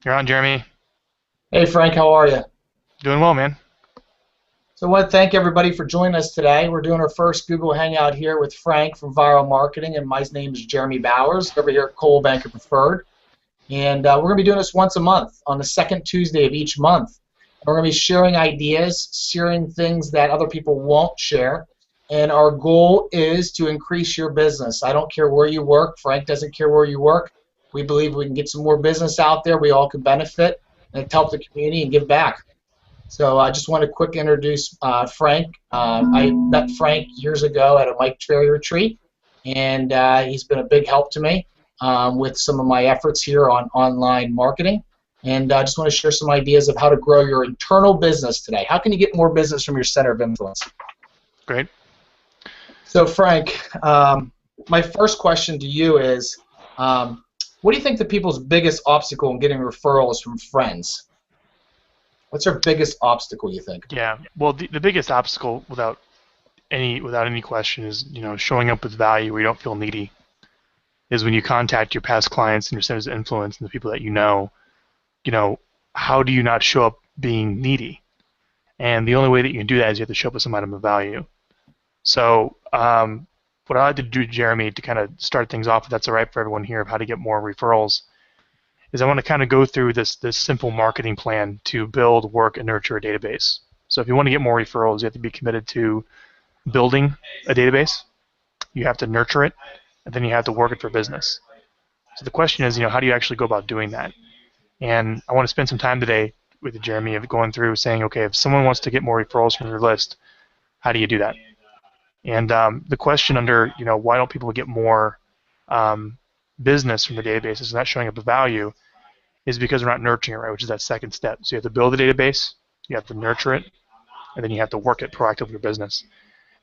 You're on, Jeremy. Hey Frank, how are you? Doing well, man. So I want to thank everybody for joining us today. We're doing our first Google Hangout here with Frank from Viral Marketing, and my name is Jeremy Bowers over here at Coldwell Banker Preferred. And we're going to be doing this once a month on the second Tuesday of each month. We're going to be sharing ideas, sharing things that other people won't share. And our goal is to increase your business. I don't care where you work. Frank doesn't care where you work. We believe we can get some more business out there. We all can benefit and help the community and give back. So I just want to quick introduce Frank. I met Frank years ago at a Mike Cherry retreat, and he's been a big help to me with some of my efforts here on online marketing. And I just want to share some ideas of how to grow your internal business today. How can you get more business from your center of influence? Great. So Frank, my first question to you is, what do you think the people's biggest obstacle in getting referrals from friends? What's our biggest obstacle, you think? Yeah. Well, the biggest obstacle, without any question, is showing up with value where you don't feel needy. Is when you contact your past clients and your centers of influence and the people that you know, how do you not show up being needy? And the only way that you can do that is you have to show up with some item of value. So what I like to do, Jeremy, to kind of start things off, if that's all right for everyone here, of how to get more referrals, is I want to kind of go through this simple marketing plan to build, work, and nurture a database. So if you want to get more referrals, you have to be committed to building a database, you have to nurture it, and then you have to work it for business. So the question is, how do you actually go about doing that? And I want to spend some time today with Jeremy of going through saying, okay, if someone wants to get more referrals from your list, how do you do that? And the question under, why don't people get more business from the database is not showing up a value, is because we're not nurturing it right, which is that second step. So you have to build a database, you have to nurture it, and then you have to work it proactively for your business.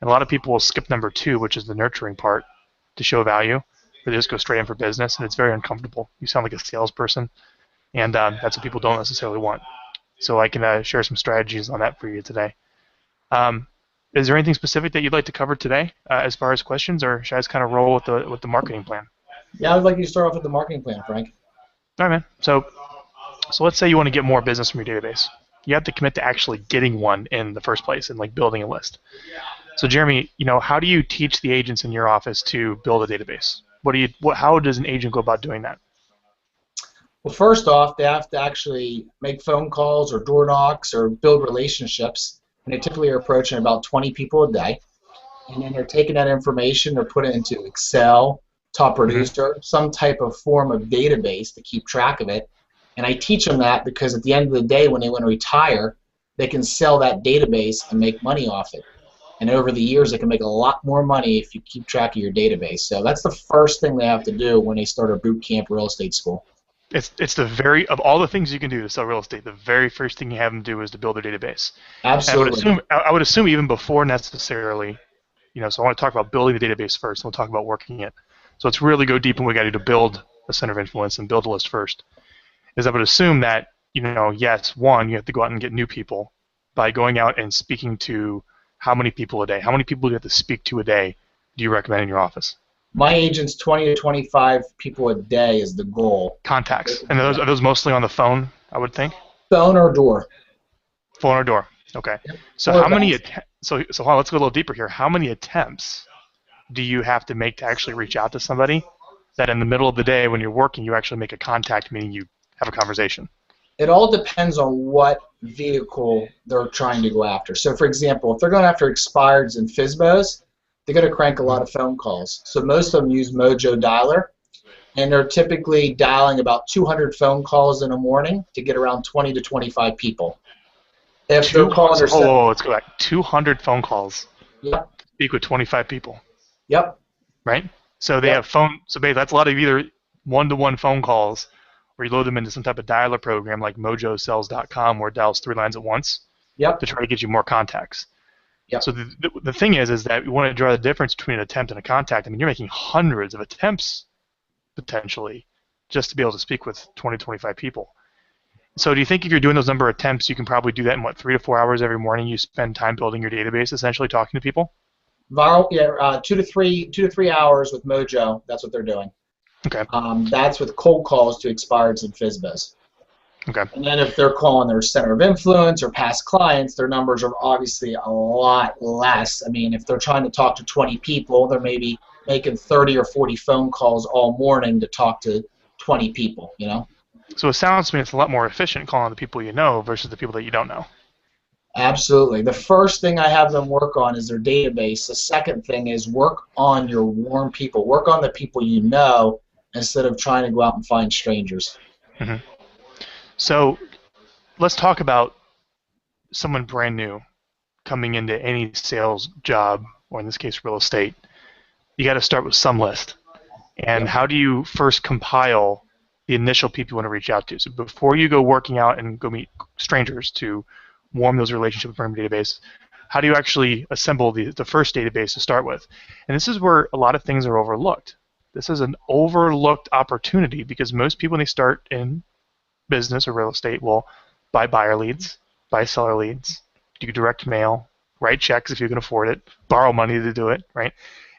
And a lot of people will skip number 2, which is the nurturing part, to show value, or they just go straight in for business, and it's very uncomfortable. You sound like a salesperson, and that's what people don't necessarily want. So I can share some strategies on that for you today. Is there anything specific that you'd like to cover today as far as questions, or should I just kind of roll with the marketing plan? Yeah, I would like you to start off with the marketing plan, Frank. All right, man. So let's say you want to get more business from your database. You have to commit to actually getting one in the first place and like building a list. So Jeremy, how do you teach the agents in your office to build a database? How does an agent go about doing that? Well, first off, they have to actually make phone calls or door knocks or build relationships, and they typically are approaching about 20 people a day. And then they're taking that information, they're putting it into Excel, Top Producer, some type of form of database to keep track of it. And I teach them that because at the end of the day, when they want to retire, they can sell that database and make money off it. And over the years, they can make a lot more money if you keep track of your database. So that's the first thing they have to do when they start a boot camp real estate school. It's of all the things you can do to sell real estate, the very first thing you have them do is to build a database. Absolutely. And I would assume even before necessarily, so I want to talk about building the database first, and we'll talk about working it. So let's really go deep in what we got to do to build a center of influence and build a list first. Is I would assume that, yes, one, you have to go out and get new people by going out and speaking to how many people a day? How many people do you have to speak to a day do you recommend in your office? My agent's 20 to 25 people a day is the goal. Contacts. And are those mostly on the phone, I would think? Phone or door. Phone or door. Okay. Yep. So how many so hold on, let's go a little deeper here. How many attempts do you have to make to actually reach out to somebody that in the middle of the day when you're working you actually make a contact, meaning you have a conversation? It all depends on what vehicle they're trying to go after. So, for example, if they're going after expireds and FSBOs, they're going to crank a lot of phone calls. So most of them use Mojo Dialer, and they're typically dialing about 200 phone calls in a morning to get around 20 to 25 people. If they're calling let's go back. 200 phone calls. Yep. Speak with 25 people. Yep. Right? So they have phone. So basically, that's a lot of either one-to-one phone calls, where you load them into some type of dialer program like mojosells.com where it dials 3 lines at once. Yep. To try to get you more contacts. Yep. So the thing is that we want to draw the difference between an attempt and a contact. I mean, you're making hundreds of attempts potentially just to be able to speak with 20, 25 people. So do you think if you're doing those number of attempts, you can probably do that in 3 to 4 hours every morning? You spend time building your database, essentially talking to people. Viral, yeah, 2 to 3 hours with Mojo. That's what they're doing. Okay. That's with cold calls to expireds and FSBOs. Okay. And then if they're calling their center of influence or past clients, their numbers are obviously a lot less. I mean, if they're trying to talk to 20 people, they're maybe making 30 or 40 phone calls all morning to talk to 20 people, you know? So it sounds to me it's a lot more efficient calling the people you know versus the people that you don't know. Absolutely. The first thing I have them work on is their database. The second thing is work on your warm people. Work on the people you know instead of trying to go out and find strangers. Hmm. So let's talk about someone brand new coming into any sales job, or in this case, real estate. You got to start with some list. And Yep. how do you first compile the initial people you want to reach out to? So before you go working out and go meet strangers to warm those relationships from your database, how do you actually assemble the first database to start with? And this is where a lot of things are overlooked. This is an overlooked opportunity because most people, when they start in business or real estate, will buy buyer leads, buy seller leads, do direct mail, write checks if you can afford it, borrow money to do it, right?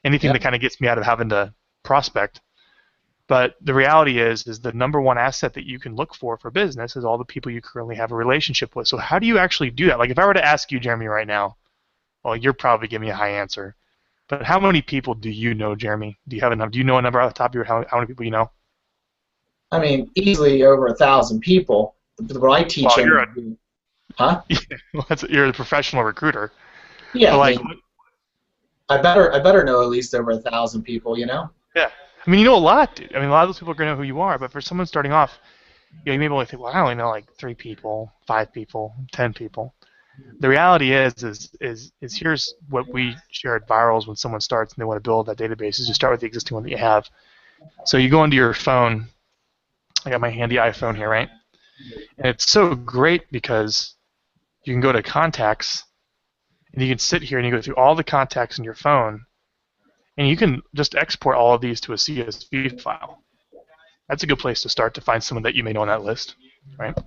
Anything that Yep. kind of gets me out of having to prospect. But the reality is the number one asset that you can look for business is all the people you currently have a relationship with. So how do you actually do that? Like if I were to ask you, Jeremy, right now, well, you're probably giving me a high answer. But how many people do you know, Jeremy? Do you have a number? Do you know a number off the top of your head? How many people you know? I mean, easily over 1,000 people. What I teach Well, them, huh? you're a professional recruiter. Yeah, But I like, mean, I better know at least over 1,000 people, you know? yeah. I mean, you know a lot, dude. I mean, a lot of those people are gonna know who you are. But for someone starting off, you may only think, well, I only know like 3 people, 5 people, 10 people. The reality is here's what we share at Virals when someone starts and they want to build that database is you start with the existing one that you have. So you go into your phone. I got my handy iPhone here, right? And it's so great because you can go to contacts and you can sit here and you go through all the contacts in your phone and you can just export all of these to a CSV file. That's a good place to start to find someone that you may know on that list, right?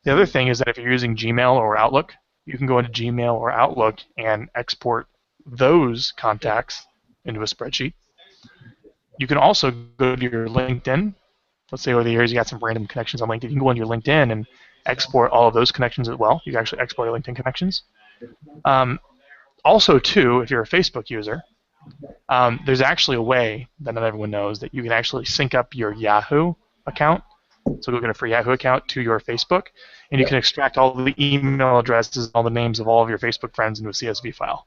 The other thing is that if you're using Gmail or Outlook, you can go into Gmail or Outlook and export those contacts into a spreadsheet. You can also go to your LinkedIn. Let's say over the years you got some random connections on LinkedIn. You can go on your LinkedIn and export all of those connections as well. You can actually export your LinkedIn connections. Also, too, if you're a Facebook user, there's actually a way that not everyone knows that you can actually sync up your Yahoo account. So go get a free Yahoo account to your Facebook, and you Yep. can extract all the email addresses, all the names of all of your Facebook friends into a CSV file.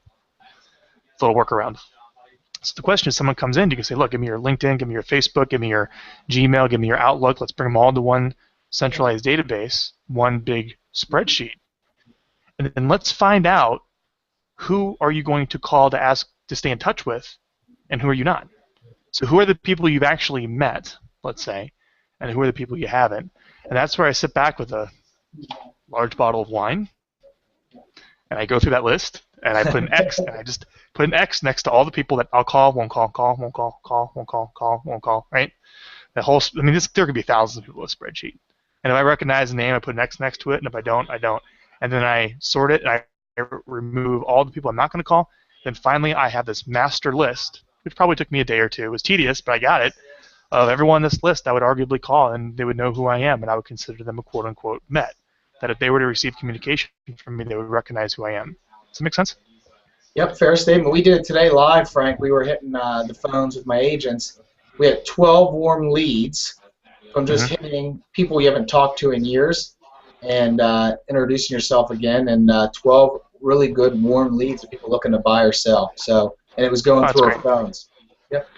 It's a little workaround. So the question is, someone comes in, you can say, look, give me your LinkedIn, give me your Facebook, give me your Gmail, give me your Outlook. Let's bring them all into one centralized database, one big spreadsheet, and then let's find out who are you going to call to ask to stay in touch with, and who are you not. So who are the people you've actually met, let's say, and who are the people you haven't? And that's where I sit back with a large bottle of wine, and I go through that list, and I put an X, and I just put an X next to all the people that I'll call, won't call, won't call, won't call, right? The whole, I mean, there could be thousands of people in a spreadsheet. And if I recognize the name, I put an X next to it, and if I don't, I don't. And then I sort it, and I remove all the people I'm not going to call. Then finally, I have this master list, which probably took me a day or two. It was tedious, but I got it, of everyone on this list I would arguably call, and they would know who I am, and I would consider them a quote-unquote met. That if they were to receive communication from me, they would recognize who I am. Does that make sense? Yep, fair statement. We did it today live, Frank. We were hitting the phones with my agents. We had 12 warm leads from just Mm-hmm. hitting people you haven't talked to in years and introducing yourself again, and 12 really good warm leads of people looking to buy or sell. So, and it was Oh, going that's through our great. phones. Yep.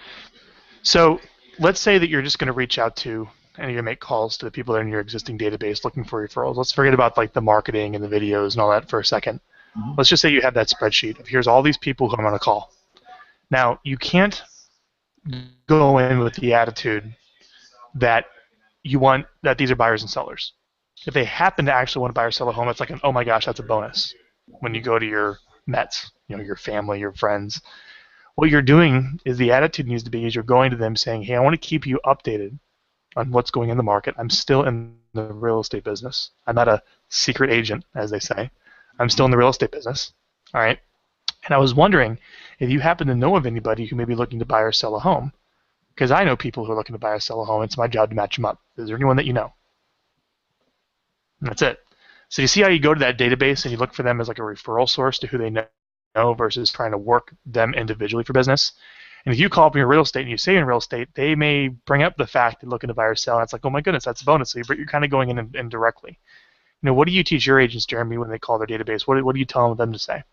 So let's say that you're just going to reach out to and you're going to make calls to the people that are in your existing database looking for referrals. Let's forget about like the marketing and the videos and all that for a second. Mhm. Let's just say you have that spreadsheet of here's all these people who I'm going to call. Now, you can't go in with the attitude that you want that these are buyers and sellers. If they happen to actually want to buy or sell a home, it's like an oh my gosh, that's a bonus when you go to your Mets, your family, your friends. What you're doing is the attitude needs to be is you're going to them saying, hey, I want to keep you updated on what's going in the market. I'm still in the real estate business. I'm not a secret agent, as they say. I'm still in the real estate business. All right. And I was wondering if you happen to know of anybody who may be looking to buy or sell a home, because I know people who are looking to buy or sell a home. It's my job to match them up. Is there anyone that you know? And that's it. So you see how you go to that database and you look for them as like a referral source to who they know versus trying to work them individually for business. And if you call up in your real estate and you say in real estate, they may bring up the fact they're looking to buy or sell. And it's like, oh my goodness, that's a bonus. So you're kind of going in directly. What do you teach your agents, Jeremy, when they call their database? What do you tell them to say?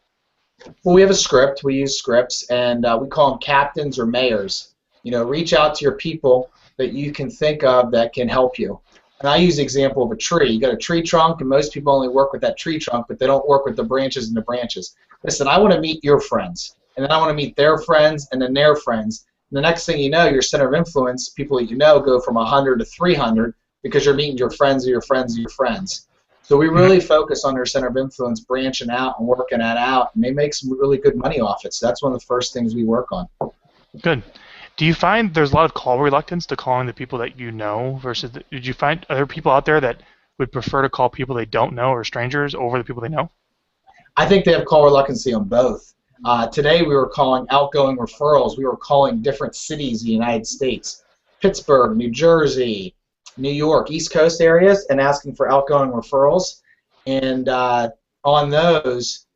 Well, we have a script. We use scripts, and we call them captains or mayors. Reach out to your people that you can think of that can help you. And I use the example of a tree. You got a tree trunk, and most people only work with that tree trunk, but they don't work with the branches and the branches. Listen, I want to meet your friends, and then I want to meet their friends, and then their friends. And the next thing you know, your center of influence, people that you know, go from 100 to 300 because you're meeting your friends of your friends of your friends. So we really focus on their center of influence, branching out and working that out, and they make some really good money off it. So that's one of the first things we work on. Good. Do you find there's a lot of call reluctance to calling the people that you know versus did you find other people out there that would prefer to call people they don't know or strangers over the people they know? I think they have call reluctancy on both. Today we were calling outgoing referrals. We were calling different cities in the United States, Pittsburgh, New Jersey, New York, East Coast areas, and asking for outgoing referrals. And on those,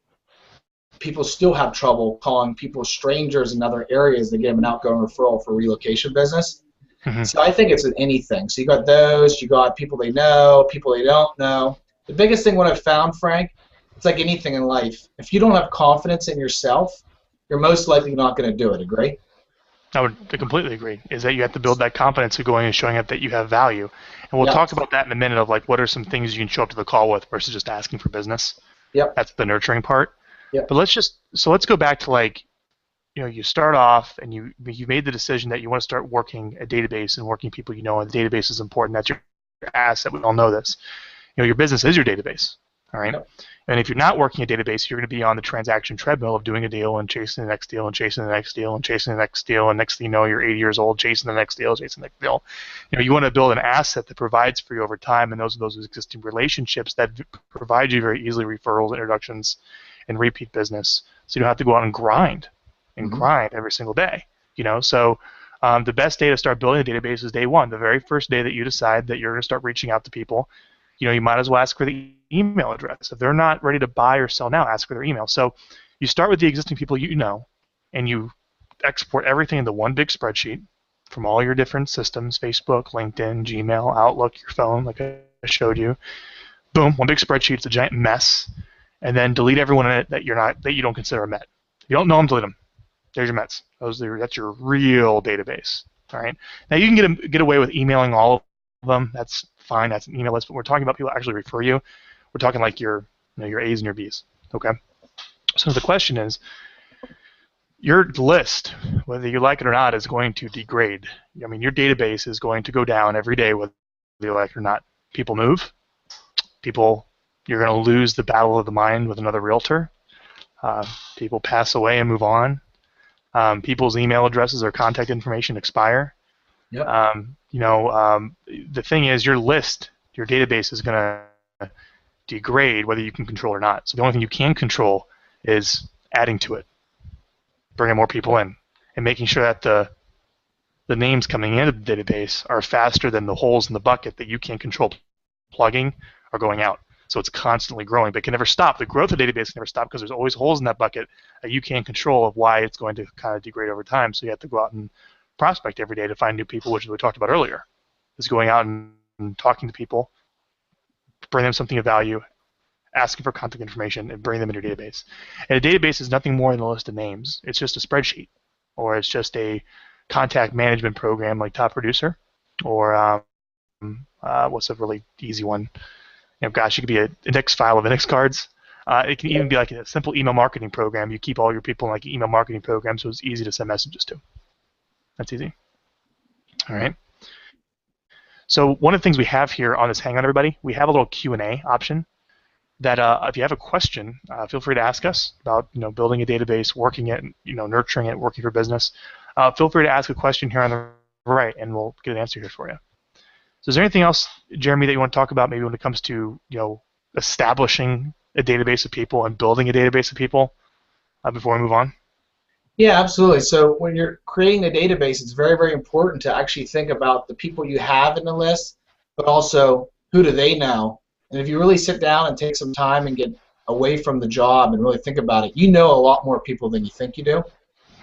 people still have trouble calling people strangers in other areas to get them an outgoing referral for relocation business. Mm-hmm. So I think it's with anything. So you got those, you got people they know, people they don't know. The biggest thing what I've found, Frank, it's like anything in life. If you don't have confidence in yourself, you're most likely not going to do it. Agree? I would completely agree. Is that you have to build that confidence of going and showing up that you have value. And we'll talk about that in a minute of like what are some things you can show up to the call with versus just asking for business. Yep. That's the nurturing part. Yep. But let's go back to like, you start off and you made the decision that you want to start working a database and working people you know, and the database is important. That's your asset. We all know this. Your business is your database. All right. Yep. And if you're not working a database, you're going to be on the transaction treadmill of doing a deal and chasing the next deal and chasing the next deal and chasing the next deal. And next thing you know, you're 80 years old chasing the next deal, chasing the next deal. You want to build an asset that provides for you over time, and those are those existing relationships that provide you very easily referrals, introductions, and repeat business. So you don't have to go out and grind every single day. So the best day to start building a database is day one, the very first day that you decide that you're going to start reaching out to people. You might as well ask for the email address. If they're not ready to buy or sell now, ask for their email. So you start with the existing people you know, and you export everything into one big spreadsheet from all your different systems, Facebook, LinkedIn, Gmail, Outlook, your phone, like I showed you. Boom, one big spreadsheet. It's a giant mess. And then delete everyone in it that you don't consider a Met. If you don't know them, delete them. There's your Mets. That's your real database. All right. Now you can get away with emailing all of them. That's fine. That's an email list. But we're talking about people that actually refer you. We're talking like your A's and your B's. Okay. So the question is, your list, whether you like it or not, is going to degrade. I mean, your database is going to go down every day, whether you like it or not. People move. You're going to lose the battle of the mind with another realtor. People pass away and move on. People's email addresses or contact information expire. Yep. The thing is, your list, your database is going to degrade whether you can control or not. So the only thing you can control is adding to it, bringing more people in, and making sure that the names coming into the database are faster than the holes in the bucket that you can't control plugging or going out. So it's constantly growing, but it can never stop. The growth of the database can never stop because there's always holes in that bucket that you can't control of why it's going to kind of degrade over time. So you have to go out and prospect every day to find new people, which we talked about earlier. Is going out and talking to people, bring them something of value, asking for contact information, and bring them in your database. And a database is nothing more than a list of names. It's just a spreadsheet, or it's just a contact management program like Top Producer, or what's a really easy one? It could be an index file of index cards. It can even be like a simple email marketing program. You keep all your people in like an email marketing program, so it's easy to send messages to. That's easy. All right. So one of the things we have here on this Hangout, everybody, we have a little Q&A option that if you have a question, feel free to ask us about building a database, working it, nurturing it, working for business. Feel free to ask a question here on the right, and we'll get an answer here for you. So is there anything else, Jeremy, that you want to talk about maybe when it comes to establishing a database of people and building a database of people before we move on? Yeah, absolutely. So when you're creating a database, it's very, very important to actually think about the people you have in the list, but also who do they know And if you really sit down and take some time and get away from the job and really think about it, you know a lot more people than you think you do.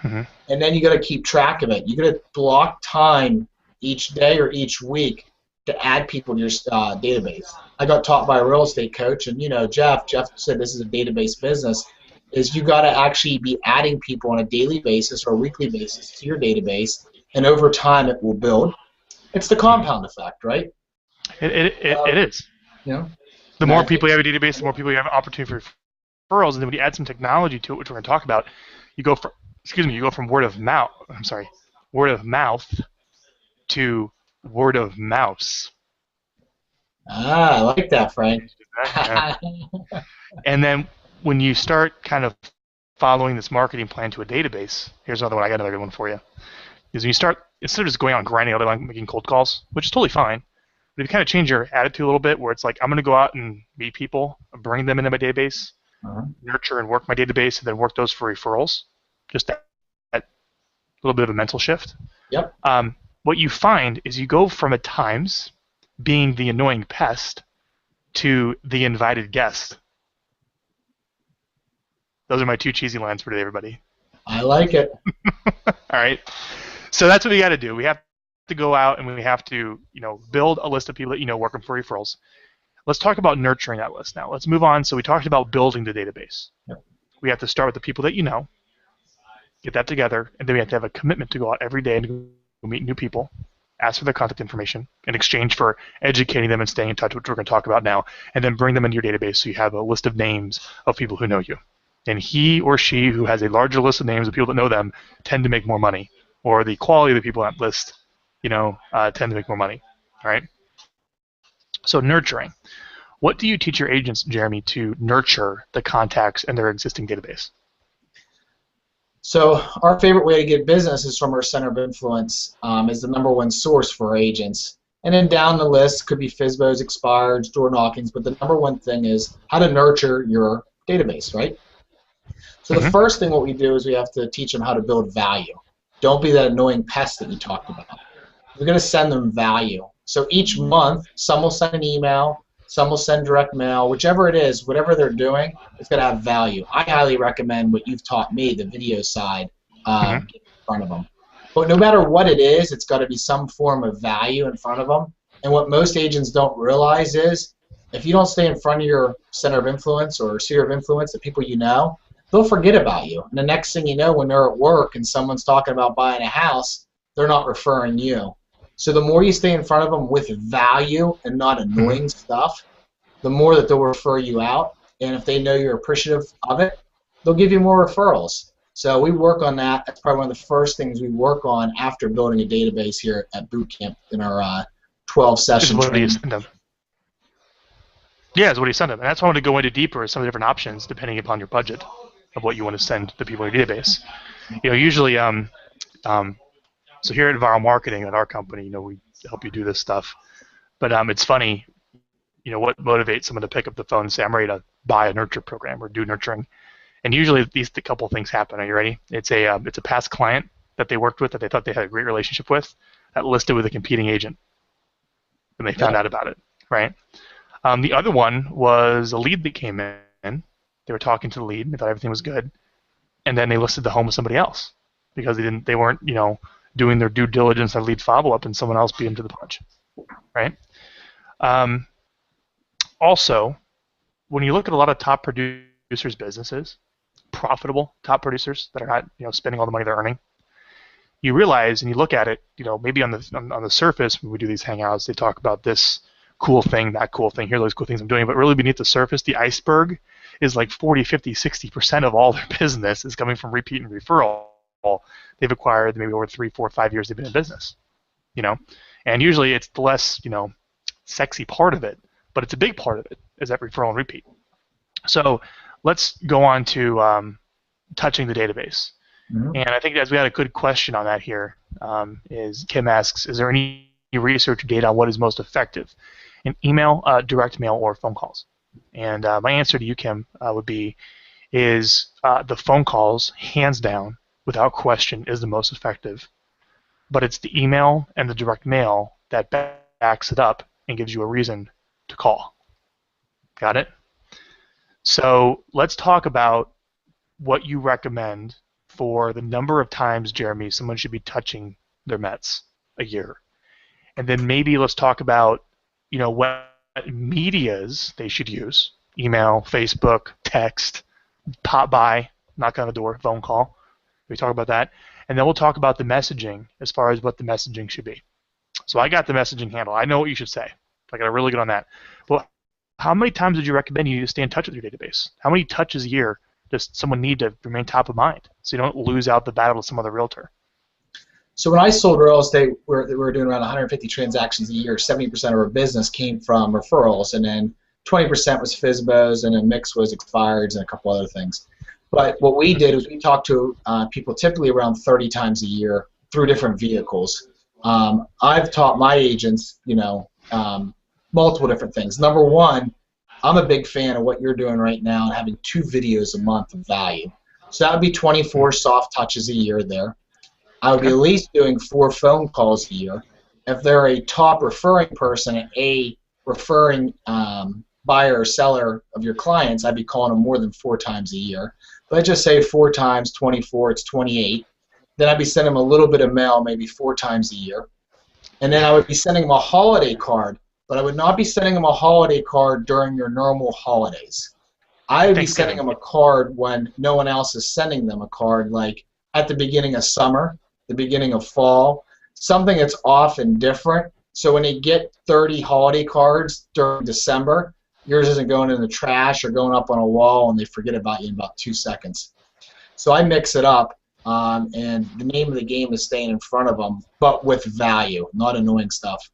Mm-hmm. And then you got to keep track of it. You got to block time each day or each week to add people to your database. I got taught by a real estate coach, and Jeff said this is a database business. Is you got to actually be adding people on a daily basis or a weekly basis to your database, and over time it will build. It's the compound effect, right? It is. You The more people you have a database, the more people you have an opportunity for referrals, and then when you add some technology to it, which we're going to talk about, you go from word of mouth. Word of mouth to word of mouse. I like that, Frank. Yeah. And then when you start kind of following this marketing plan to a database, here's another one. I got another good one for you. Is when you start, instead of just going on grinding out and making cold calls, which is totally fine, but if you kind of change your attitude a little bit, where it's like, I'm going to go out and meet people, bring them into my database, nurture and work my database, and then work those for referrals, just that little bit of a mental shift. Yep. What you find is you go from at times being the annoying pest to the invited guest. Those are my two cheesy lines for today, everybody. I like it. All right. So that's what we got to do. We have to go out and we have to, build a list of people that working for referrals. Let's talk about nurturing that list now. Let's move on. So we talked about building the database. Yep. We have to start with the people that you know, get that together, and then we have to have a commitment to go out every day and go meet new people, ask for their contact information in exchange for educating them and staying in touch, which we're going to talk about now, and then bring them into your database so you have a list of names of people who know you. And he or she who has a larger list of names of people that know them tend to make more money, or the quality of the people on that list, tend to make more money. All right. So nurturing. What do you teach your agents, Jeremy, to nurture the contacts in their existing database? So our favorite way to get business is from our center of influence, is the #1 source for our agents. And then down the list could be FSBOs, expireds, door knockings, but the #1 thing is how to nurture your database, right? So the first thing what we do is we have to teach them how to build value. Don't be that annoying pest that you talked about. We're going to send them value. So each month, some will send an email, some will send direct mail, whichever it is, whatever they're doing, it's going to have value. I highly recommend what you've taught me, the video side, get in front of them. But no matter what it is, it's got to be some form of value in front of them. And what most agents don't realize is if you don't stay in front of your center of influence or sphere of influence, the people you know, they'll forget about you. And the next thing you know, when they're at work and someone's talking about buying a house, they're not referring you. So the more you stay in front of them with value and not annoying stuff, the more that they'll refer you out. And if they know you're appreciative of it, they'll give you more referrals. So we work on that. That's probably one of the first things we work on after building a database here at boot camp in our 12-session training. Yeah, is what you send them. And that's why I want to go into deeper some of the different options depending upon your budget of what you want to send the people in your database. Usually, so here at Viral Marketing at our company, we help you do this stuff. But it's funny, what motivates someone to pick up the phone and say, I'm ready to buy a nurture program or do nurturing. And usually these couple things happen. Are you ready? It's a past client that they worked with that they thought they had a great relationship with that listed with a competing agent. And they found out about it, right? The other one was a lead that came in. They were talking to the lead. They thought everything was good. And then they listed the home with somebody else because they weren't, doing their due diligence on lead follow-up, and someone else beat them to the punch, right? Also, when you look at a lot of top producers' businesses, profitable top producers that are not, spending all the money they're earning, you realize, and you look at it, maybe on the surface when we do these hangouts, they talk about this cool thing, that cool thing, here are those cool things I'm doing, but really beneath the surface, the iceberg is like 40, 50, 60% of all their business is coming from repeat and referral they've acquired maybe over 3, 4, 5 years they've been in business, and usually it's the less, sexy part of it, but it's a big part of it is that referral and repeat. So let's go on to touching the database. And I think as we had a good question on that here, is Kim asks, is there any research data on what is most effective in email, direct mail, or phone calls? And my answer to you, Kim, would be is the phone calls, hands down, without question, is the most effective. But it's the email and the direct mail that backs it up and gives you a reason to call. Got it? So let's talk about what you recommend for the number of times, Jeremy, someone should be touching their Mets a year. And then maybe let's talk about, what medias they should use. Email, Facebook, text, pop by, knock on the door, phone call. We talk about that. And then we'll talk about the messaging as far as what the messaging should be. So I got the messaging handle. I know what you should say. I got really good on that. Well, how many times would you recommend you stay in touch with your database? How many touches a year does someone need to remain top of mind so you don't lose out the battle with some other realtor? So when I sold real estate, we were doing around 150 transactions a year. 70% of our business came from referrals, and then 20% was FSBOs, and a mix was expireds and a couple other things. But what we did was we talked to people typically around 30 times a year through different vehicles. I've taught my agents, multiple different things. Number one, I'm a big fan of what you're doing right now and having 2 videos a month of value. So that would be 24 soft touches a year there. I would be at least doing 4 phone calls a year. If they're a top referring person, a referring buyer or seller of your clients, I'd be calling them more than 4 times a year. Let's just say 4 times 24, it's 28. Then I'd be sending them a little bit of mail, maybe 4 times a year. And then I would be sending them a holiday card, but I would not be sending them a holiday card during your normal holidays. I would be sending them a card when no one else is sending them a card, like at the beginning of summer, the beginning of fall, something that's often different. So when they get 30 holiday cards during December, yours isn't going in the trash or going up on a wall and they forget about you in about 2 seconds. So I mix it up, and the name of the game is staying in front of them, but with value, not annoying stuff.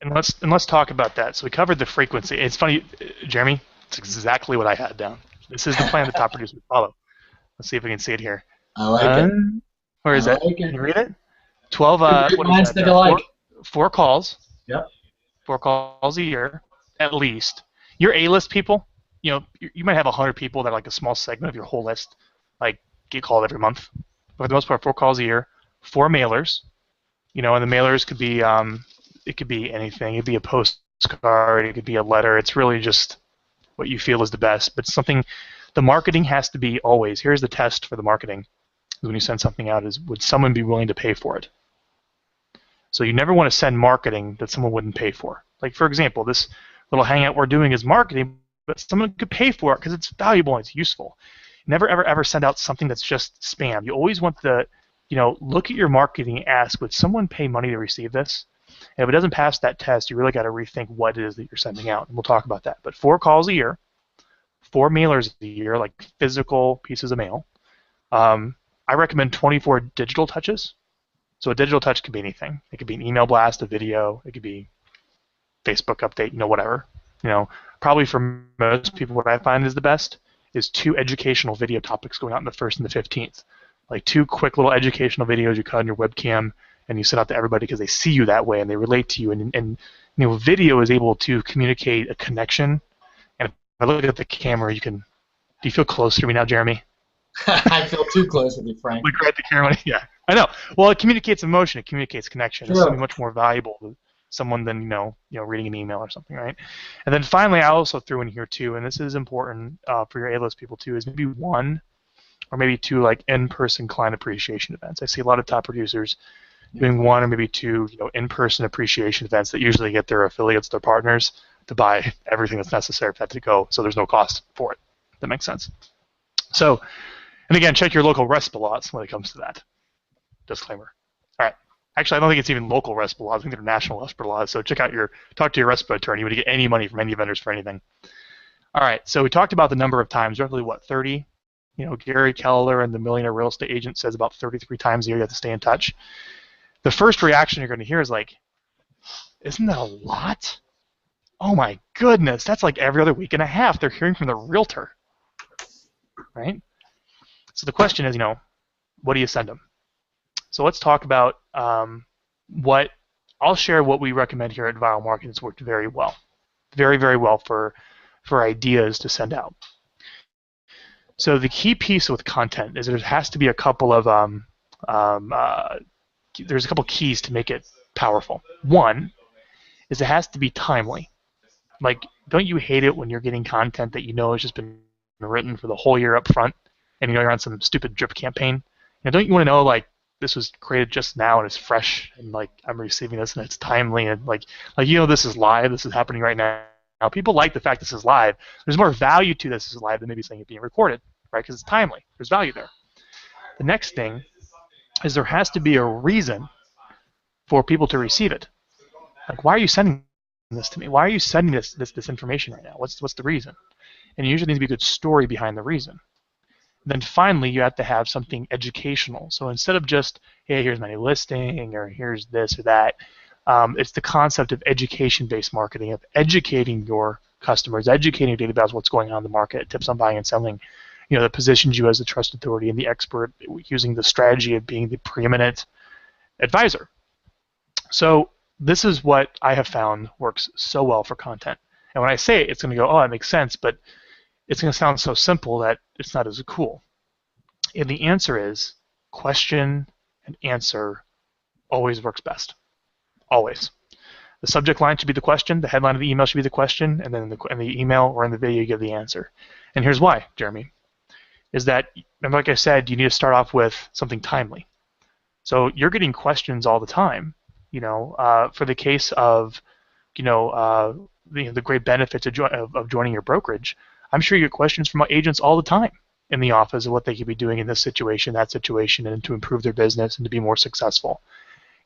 And let's talk about that. So we covered the frequency. It's funny, Jeremy, it's exactly what I had down. This is the plan the top producers follow. Let's see if we can see it here. I like it. Where is it? Can you read it? 12. What is that? 4 calls. Yep. 4 calls a year, at least. Your A-list people, you might have 100 people that are like a small segment of your whole list, like get called every month. But for the most part, 4 calls a year, 4 mailers, and the mailers could be it could be anything. It could be a postcard. It could be a letter. It's really just what you feel is the best. But the marketing has to be always. Here's the test for the marketing. When you send something out, is would someone be willing to pay for it? So you never want to send marketing that someone wouldn't pay for. Like, for example, this little hangout we're doing is marketing, but someone could pay for it because it's valuable and it's useful. Never, ever, ever send out something that's just spam. You always want to, look at your marketing and ask, would someone pay money to receive this? And if it doesn't pass that test, you really got to rethink what it is that you're sending out, and we'll talk about that. But 4 calls a year, 4 mailers a year, like physical pieces of mail. I recommend 24 digital touches. So a digital touch could be anything. It could be an email blast, a video. It could be Facebook update, whatever. Probably for most people, what I find is the best is 2 educational video topics going out on the 1st and the 15th. Like 2 quick little educational videos you cut on your webcam and you send out to everybody because they see you that way and they relate to you. And video is able to communicate a connection. And if I look at the camera, do you feel close to me now, Jeremy? I feel too close with you, Frank. Look right at the camera. Yeah, I know. Well, it communicates emotion. It communicates connection. Sure. It's something much more valuable to someone than reading an email or something, right? And then finally, I also threw in here too, and this is important for your A-list people too, is maybe 1 or maybe 2 like in-person client appreciation events. I see a lot of top producers doing 1 or maybe 2 in-person appreciation events that usually get their affiliates, their partners, to buy everything that's necessary for that to go, so there's no cost for it. That makes sense. So. And again, check your local RESPA laws when it comes to that. Disclaimer. All right. Actually, I don't think it's even local RESPA laws. I think they're national RESPA laws. So talk to your RESPA attorney when you get any money from any vendors for anything. All right. So we talked about the number of times, roughly 30. Gary Keller and the Millionaire Real Estate Agent says about 33 times a year you have to stay in touch. The first reaction you're going to hear is like, isn't that a lot? Oh my goodness, that's like every other week and a half they're hearing from the realtor, right? So the question is, what do you send them? So let's talk about I'll share what we recommend here at Viral Marketing. It's worked very well, very, very well for ideas to send out. So the key piece with content is there has to be a couple of there's a couple keys to make it powerful. One is it has to be timely. Like, don't you hate it when you're getting content that you know has just been written for the whole year up front, and you know you're on some stupid drip campaign? And don't you want to know, like, this was created just now and it's fresh, and like I'm receiving this and it's timely, and like you know this is live, this is happening right now. Now people like the fact this is live. There's more value to this is live than maybe saying it being recorded, right? Because it's timely. There's value there. The next thing is there has to be a reason for people to receive it. Like, why are you sending this to me? Why are you sending this information right now? What's the reason? And it usually needs to be a good story behind the reason. Then finally, you have to have something educational. So instead of just, hey, here's my new listing, or here's this or that, it's the concept of education-based marketing, of educating your customers, educating your database what's going on in the market, tips on buying and selling, you know, that positions you as the trust authority and the expert, using the strategy of being the preeminent advisor. So this is what I have found works so well for content. And when I say it, it's going to go, oh, that makes sense, but it's going to sound so simple that it's not as cool. And the answer is question and answer always works best. Always. The subject line should be the question, the headline of the email should be the question, and then in the email or in the video you give the answer. And here's why, Jeremy, is that, and like I said, you need to start off with something timely. So you're getting questions all the time, you know, for the case of, you know, the great benefits of joining your brokerage. I'm sure you get questions from agents all the time in the office of what they could be doing in this situation, that situation, and to improve their business and to be more successful.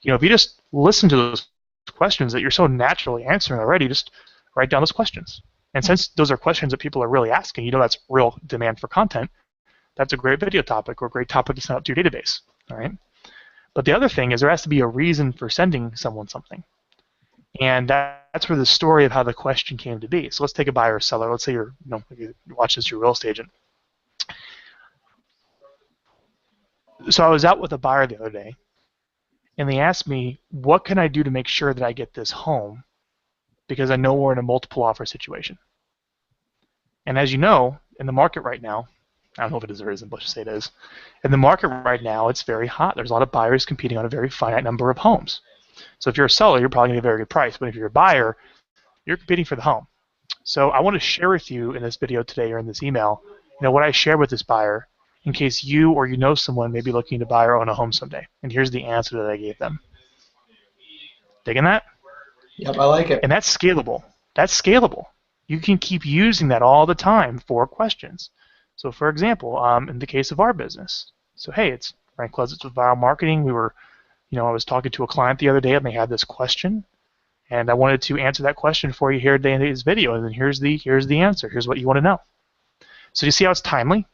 You know, if you just listen to those questions that you're so naturally answering already, just write down those questions. And since those are questions that people are really asking, you know that's real demand for content, that's a great video topic or a great topic to send out to your database, all right? But the other thing is there has to be a reason for sending someone something. And that's where the story of how the question came to be. So let's take a buyer or seller. Let's say you watch this, you're a real estate agent. So I was out with a buyer the other day, and they asked me, what can I do to make sure that I get this home? Because I know we're in a multiple offer situation. And as you know, in the market right now, I don't know if it is or isn't, but let's just say it is. In the market right now, it's very hot. There's a lot of buyers competing on a very finite number of homes. So if you're a seller, you're probably going to get a very good price. But if you're a buyer, you're competing for the home. So I want to share with you in this video today or in this email, you know, what I shared with this buyer in case you or you know someone may be looking to buy or own a home someday. And here's the answer that I gave them. Digging that? Yep, I like it. And that's scalable. That's scalable. You can keep using that all the time for questions. So for example, in the case of our business, so hey, it's Frank Klesitz with Viral Marketing. We were, you know, I was talking to a client the other day and they had this question, and I wanted to answer that question for you here today in this video. And then here's the answer. Here's what you want to know. So you see how it's timely?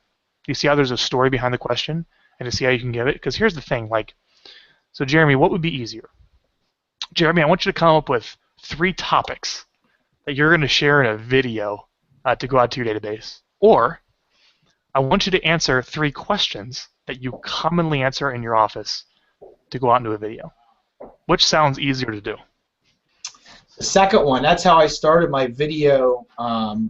You see how there's a story behind the question, and to see how you can give it? Because here's the thing, like, so Jeremy, what would be easier? Jeremy, I want you to come up with 3 topics that you're going to share in a video to go out to your database. Or I want you to answer 3 questions that you commonly answer in your office to go out into a video. Which sounds easier to do? The second one, that's how I started my video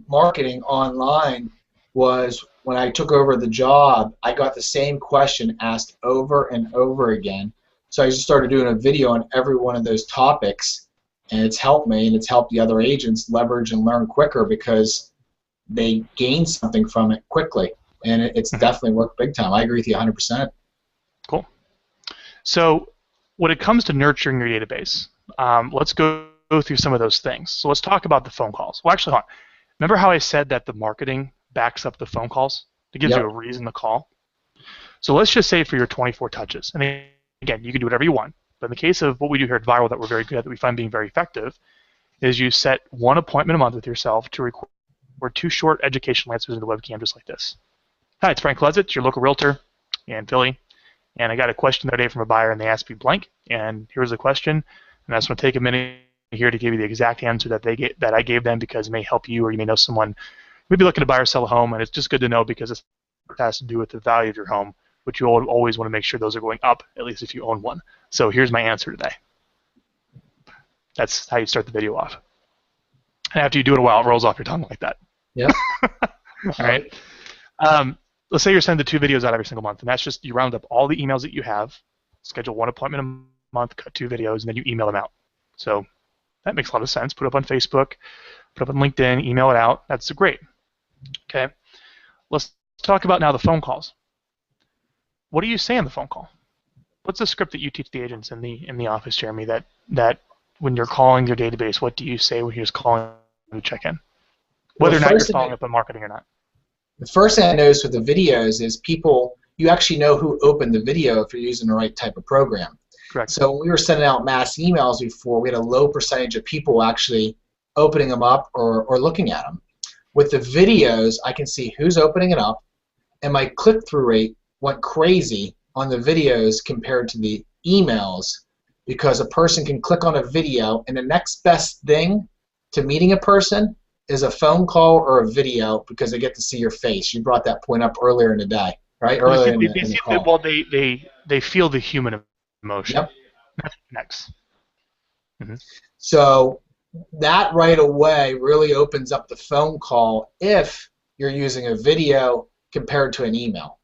marketing online, was when I took over the job, I got the same question asked over and over again. So I just started doing a video on every one of those topics, and it's helped me, and it's helped the other agents leverage and learn quicker because they gain something from it quickly. And it's definitely worked big time. I agree with you 100%. Cool. So when it comes to nurturing your database, let's go through some of those things. So let's talk about the phone calls. Well, actually, hold on. Remember how I said that the marketing backs up the phone calls? It gives you a reason to call. So let's just say for your 24 touches. And again, you can do whatever you want. But in the case of what we do here at Viral that we're very good at, that we find being very effective, is you set 1 appointment a month with yourself to record 2 short educational answers in the webcam just like this. Hi, it's Frank Klesitz, your local realtor in Philly. And I got a question the other day from a buyer, and they asked me blank. And here's the question. And I just want to take a minute here to give you the exact answer that I gave them, because it may help you, or you may know someone who may be looking to buy or sell a home. And it's just good to know because it has to do with the value of your home, which you always want to make sure those are going up, at least if you own one. So here's my answer today. That's how you start the video off. And after you do it a while, it rolls off your tongue like that. Yeah. All right. Let's say you're sending 2 videos out every single month, and that's just you round up all the emails that you have, schedule 1 appointment a month, cut 2 videos, and then you email them out. So that makes a lot of sense. Put up on Facebook, put up on LinkedIn, email it out. That's great. Okay. Let's talk about now the phone calls. What do you say on the phone call? What's the script that you teach the agents in the office, Jeremy, that when you're calling your database, what do you say when you're just calling to check in? Whether or not you're following up on marketing or not. The first thing I noticed with the videos is you actually know who opened the video if you're using the right type of program. Correct. So when we were sending out mass emails before, we had a low percentage of people actually opening them up or looking at them. With the videos, I can see who's opening it up, and my click-through rate went crazy on the videos compared to the emails, because a person can click on a video, and the next best thing to meeting a person is a phone call or a video, because they get to see your face. You brought that point up earlier in the day, right? Earlier in the call. Well, they feel the human emotion. Yep. That's next. Mm-hmm. So that right away really opens up the phone call if you're using a video compared to an email.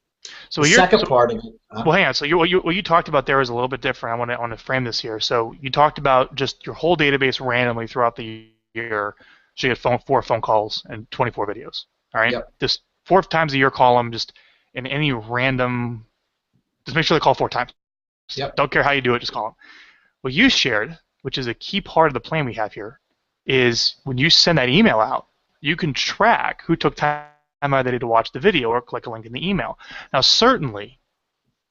So the second part of it. Well, hang on. So what you talked about there is a little bit different. I want to frame this here. So you talked about just your whole database randomly throughout the year. So you get 4 phone calls and 24 videos. All right. Yep. Just 4 times a year, call them just in any random. Just make sure they call 4 times. Yep. Don't care how you do it. Just call them. What you shared, which is a key part of the plan we have here, is when you send that email out, you can track who took time out of the day to watch the video or click a link in the email. Now, certainly,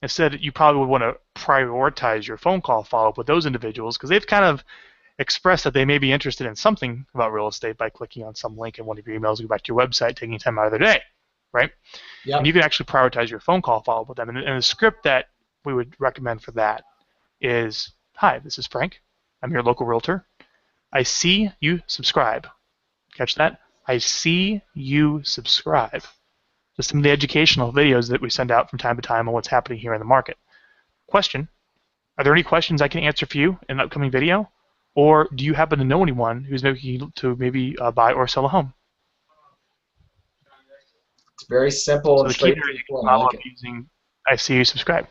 instead, you probably would want to prioritize your phone call follow-up with those individuals, because they've kind of expressed that they may be interested in something about real estate by clicking on some link in one of your emails, go back to your website, taking time out of their day, right? Yep. And you can actually prioritize your phone call follow-up with them. And the script that we would recommend for that is, hi, this is Frank. I'm your local realtor. I see you subscribe. Catch that? I see you subscribe to some of the educational videos that we send out from time to time on what's happening here in the market. Question, are there any questions I can answer for you in an upcoming video? Or do you happen to know anyone who's looking to maybe buy or sell a home? It's very simple and straightforward. I like it. Using I see you subscribe.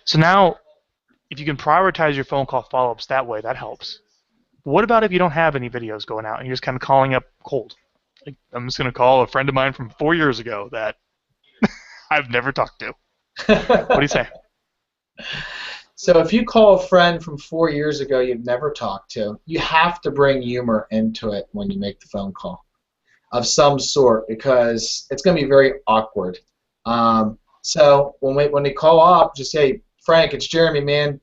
So now, if you can prioritize your phone call follow-ups that way, that helps. What about if you don't have any videos going out and you're just kind of calling up cold? Like, I'm just going to call a friend of mine from 4 years ago that I've never talked to. What do you say? So if you call a friend from 4 years ago you've never talked to, you have to bring humor into it when you make the phone call of some sort, because it's going to be very awkward. So when they call up, just say, Frank, it's Jeremy, man.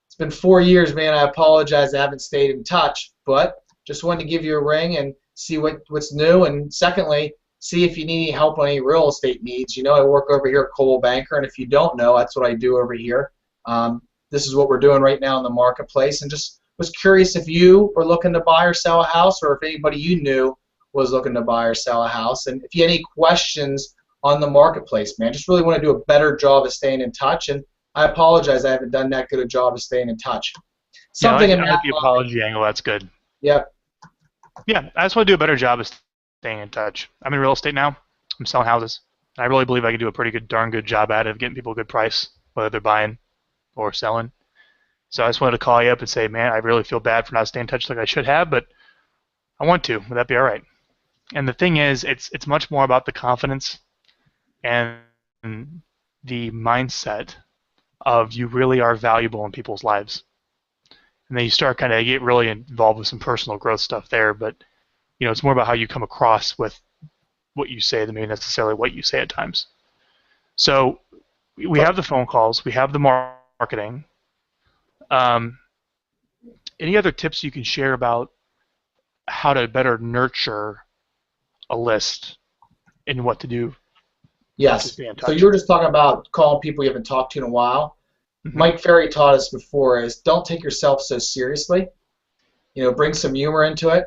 It's been 4 years, man. I apologize I haven't stayed in touch, but just wanted to give you a ring and see what's new. And secondly, see if you need any help on any real estate needs. You know, I work over here at Coldwell Banker, and if you don't know, that's what I do over here. This is what we're doing right now in the marketplace, and just was curious if you were looking to buy or sell a house, or if anybody you knew was looking to buy or sell a house, and if you had any questions on the marketplace, man. Just really want to do a better job of staying in touch, and I apologize I haven't done that good a job of staying in touch. Something in that the apology angle, that's good. Yep. Yeah, I just want to do a better job of staying in touch. I'm in real estate now. I'm selling houses. I really believe I can do a pretty good, darn good job at it of getting people a good price, whether they're buying or selling. So I just wanted to call you up and say, man, I really feel bad for not staying in touch like I should have, but I want to. Would that be all right? And the thing is, it's much more about the confidence and the mindset of you really are valuable in people's lives. And then you start kind of get really involved with some personal growth stuff there, but you know, it's more about how you come across with what you say than maybe necessarily what you say at times. So we have the phone calls, we have the marketing. Any other tips you can share about how to better nurture a list and what to do? Yes. So you were just talking about calling people you haven't talked to in a while. Mm-hmm. Mike Ferry taught us before is don't take yourself so seriously. You know, bring some humor into it,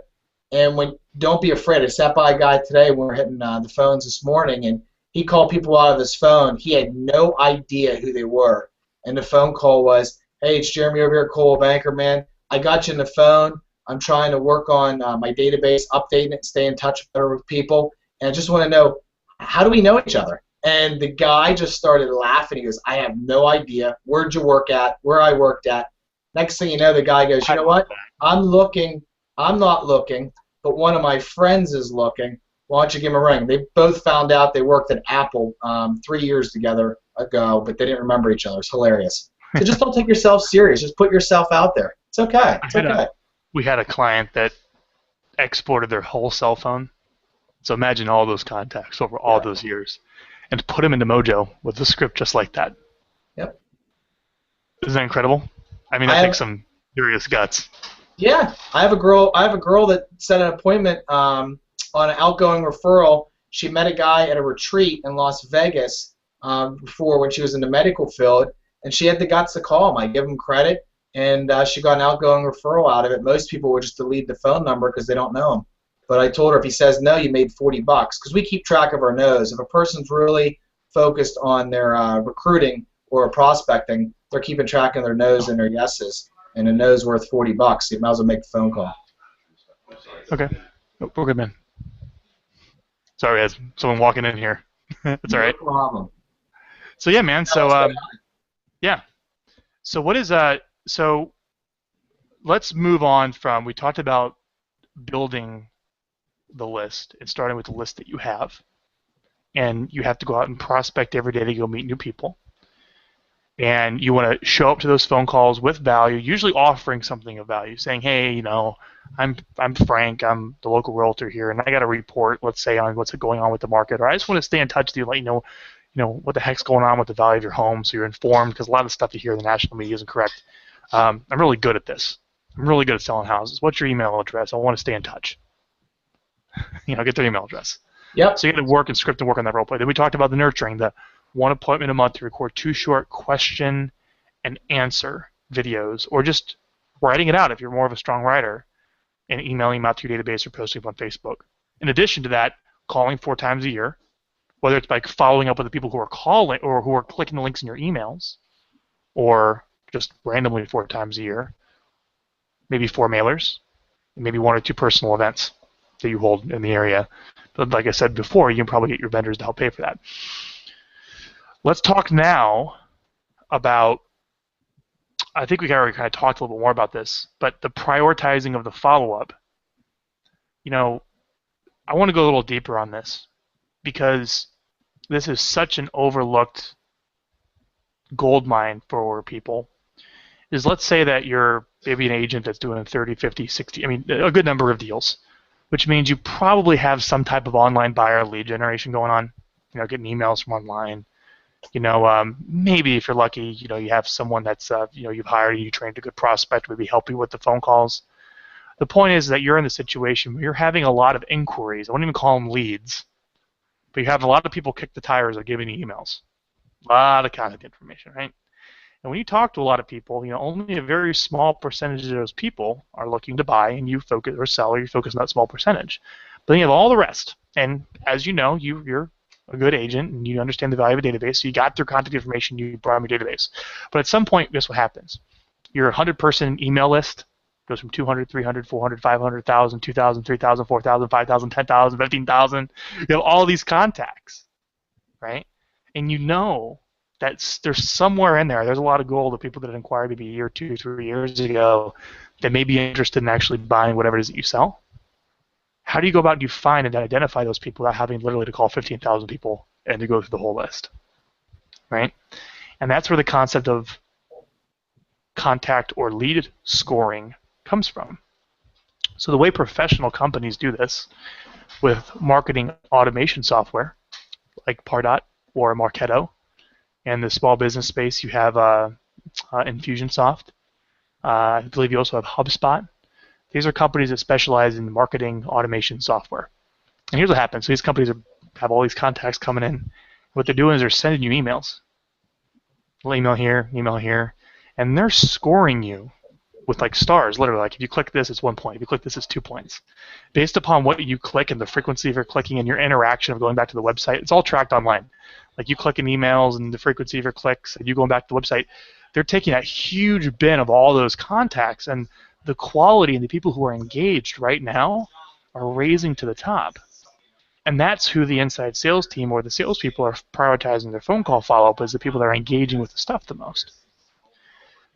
and don't be afraid. I sat by a guy today when we were hitting the phones this morning, and he called people out of his phone. He had no idea who they were, and the phone call was, "Hey, it's Jeremy over here at Coldwell Banker, man. I got you on the phone. I'm trying to work on my database, updating it, stay in touch better with people, and I just want to know, how do we know each other?" And the guy just started laughing. He goes, "I have no idea. Where'd you work at? Where I worked at?" Next thing you know, the guy goes, "You know what? I'm looking. I'm not looking. but one of my friends is looking. Why don't you give him a ring? They both found out they worked at Apple 3 years together ago, but they didn't remember each other. It's hilarious. So just don't take yourself serious. Just put yourself out there. It's okay. It's okay. We had a client that exported their whole cell phone. So imagine all those contacts over all those years, and put them into Mojo with a script just like that. Yep. Isn't that incredible? I mean, that takes some serious guts. Yeah. I have a girl that set an appointment on an outgoing referral. She met a guy at a retreat in Las Vegas before when she was in the medical field, and she had the guts to call him. I give him credit, and she got an outgoing referral out of it. Most people would just delete the phone number because they don't know him. But I told her if he says no, you made $40 because we keep track of our no's. If a person's really focused on their recruiting or prospecting, they're keeping track of their no's and their yeses, and a no's worth $40. So you might as well make the phone call. Okay, we're good, man. Sorry, there's someone walking in here. That's all right. No problem. So yeah, man. So yeah. So what is So let's move on from. We talked about building the list and starting with the list that you have, and you have to go out and prospect every day to go meet new people, and you want to show up to those phone calls with value, usually offering something of value, saying, hey, you know, I'm Frank, I'm the local realtor here, and I got a report, let's say, on what's going on with the market, or I just want to stay in touch with you, let you know what the heck's going on with the value of your home, so you're informed, because a lot of the stuff you hear in the national media isn't correct. I'm really good at this. I'm really good at selling houses. What's your email address? I want to stay in touch. Get their email address. Yep. So you got to work and script and work on that role play. Then we talked about the nurturing, the 1 appointment a month to record 2 short question and answer videos, or just writing it out if you're more of a strong writer, and emailing them out to your database or posting them on Facebook. In addition to that, calling 4 times a year, whether it's by following up with the people who are calling or who are clicking the links in your emails, or just randomly 4 times a year, maybe 4 mailers, and maybe 1 or 2 personal events that you hold in the area. But like I said before, you can probably get your vendors to help pay for that. Let's talk now about, I think we already kind of talked a little bit more about this, but the prioritizing of the follow-up. I want to go a little deeper on this, because this is such an overlooked gold mine for people. Is, let's say that you're maybe an agent that's doing 30, 50, 60, a good number of deals, which means you probably have some type of online buyer lead generation going on, getting emails from online. Maybe if you're lucky, you have someone that's, you've hired and you trained a good prospect, maybe help you with the phone calls. The point is that you're in the situation where you're having a lot of inquiries. I wouldn't even call them leads, but you have a lot of people kick the tires of giving you emails. A lot of contact information, right? And when you talk to a lot of people, only a very small percentage of those people are looking to buy, and you focus, or sell, or you focus on that small percentage. But then you have all the rest. And as you know, you're a good agent, and you understand the value of a database, so you got their contact information, you brought them your database. But at some point, guess what happens? Your 100-person email list goes from 200, 300, 400, 500, 1,000, 2,000, 3,000, 4,000, 5,000, 10,000, 15,000. You have all these contacts, right? And that there's somewhere in there's a lot of gold of people that inquired maybe a year, 2, 3 years ago that may be interested in actually buying whatever it is that you sell. How do you go about and you find and identify those people without having literally to call 15,000 people and to go through the whole list, right? And that's where the concept of contact or lead scoring comes from. So the way professional companies do this with marketing automation software like Pardot or Marketo, and the small business space you have Infusionsoft. I believe you also have HubSpot. These are companies that specialize in marketing automation software. And here's what happens. So these companies have all these contacts coming in. What they're doing is they're sending you emails. Email here, and they're scoring you with like stars, literally. Like if you click this, it's 1 point. If you click this, it's 2 points. Based upon what you click and the frequency of your clicking and your interaction of going back to the website, it's all tracked online. Like you click in emails and the frequency of your clicks, and you going back to the website, they're taking that huge bin of all those contacts, and the quality and the people who are engaged right now are raising to the top. And that's who the inside sales team or the salespeople are prioritizing their phone call follow-up, is the people that are engaging with the stuff the most.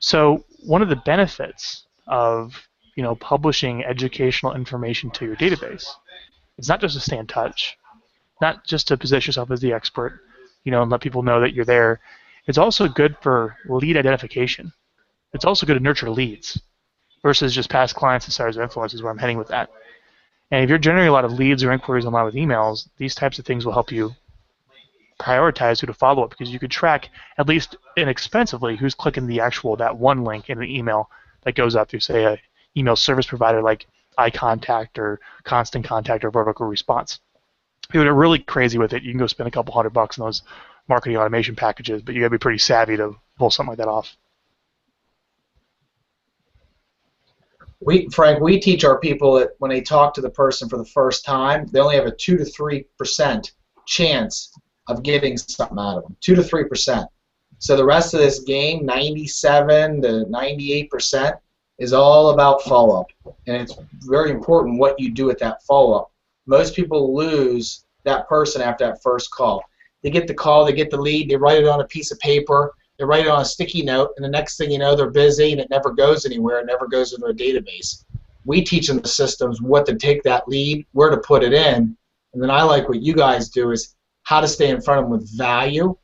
So one of the benefits of publishing educational information to your database. It's not just to stay in touch, not just to position yourself as the expert, and let people know that you're there. It's also good for lead identification. It's also good to nurture leads versus just past clients and stars of influence is where I'm heading with that. And if you're generating a lot of leads or inquiries online with emails, these types of things will help you prioritize who to follow up, because you could track, at least inexpensively, who's clicking that one link in an email that goes out through, say, a email service provider like iContact or Constant Contact or Vertical Response. People are really crazy with it. You can go spend a couple $100 on those marketing automation packages, but you got to be pretty savvy to pull something like that off. Frank, we teach our people that when they talk to the person for the first time, they only have a 2 to 3% chance of getting something out of them. 2 to 3%. So the rest of this game, 97 to 98%, is all about follow-up. And it's very important what you do with that follow-up. Most people lose that person after that first call. They get the call, they get the lead, they write it on a piece of paper, they write it on a sticky note, and the next thing you know, they're busy and it never goes anywhere, it never goes into a database. We teach them the systems, what to take that lead, where to put it in, and then I like what you guys do is how to stay in front of them with value,